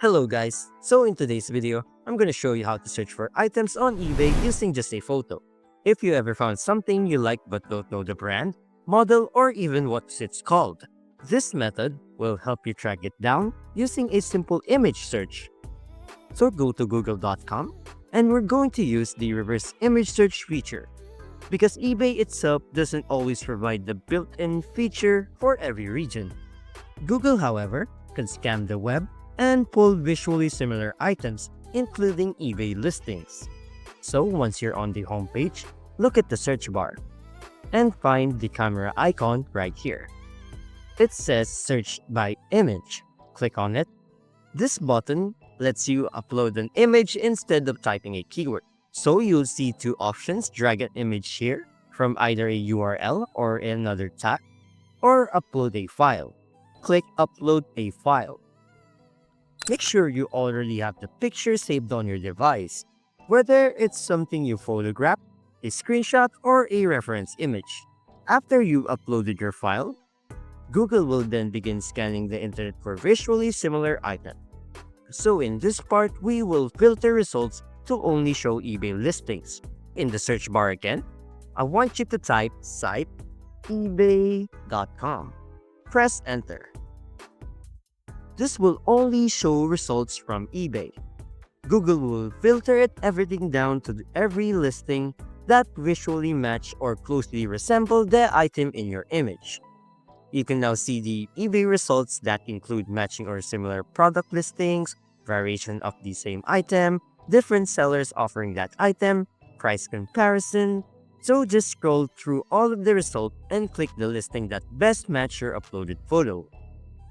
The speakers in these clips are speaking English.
Hello guys, so in today's video, I'm gonna show you how to search for items on eBay using just a photo. If you ever found something you like but don't know the brand, model, or even what it's called, this method will help you track it down using a simple image search. So go to google.com and we're going to use the reverse image search feature because eBay itself doesn't always provide the built-in feature for every region. Google, however, can scan the web and pull visually similar items, including eBay listings. So once you're on the homepage, look at the search bar and find the camera icon right here. It says Search by Image. Click on it. This button lets you upload an image instead of typing a keyword. So you'll see two options: drag an image here from either a URL or another tag, or upload a file. Click Upload a File. Make sure you already have the picture saved on your device, whether it's something you photographed, a screenshot, or a reference image. After you've uploaded your file, Google will then begin scanning the internet for visually similar items. So in this part, we will filter results to only show eBay listings. In the search bar again, I want you to type site ebay.com. Press enter. This will only show results from eBay. Google will filter everything down to every listing that visually match or closely resemble the item in your image. You can now see the eBay results that include matching or similar product listings, variation of the same item, different sellers offering that item, price comparison. So just scroll through all of the results and click the listing that best match your uploaded photo.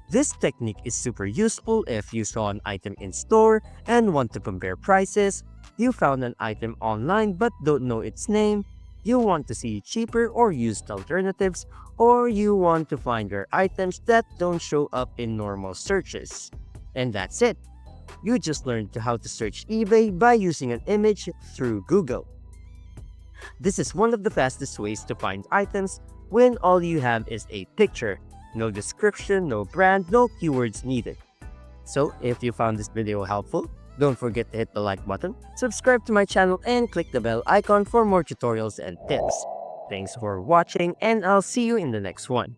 This technique is super useful if you saw an item in store and want to compare prices, you found an item online but don't know its name, you want to see cheaper or used alternatives, or you want to find your items that don't show up in normal searches. And that's it. You just learned how to search eBay by using an image through Google. This is one of the fastest ways to find items when all you have is a picture. No description, no brand, no keywords needed. So if you found this video helpful, don't forget to hit the like button, subscribe to my channel, and click the bell icon for more tutorials and tips. Thanks for watching, and I'll see you in the next one.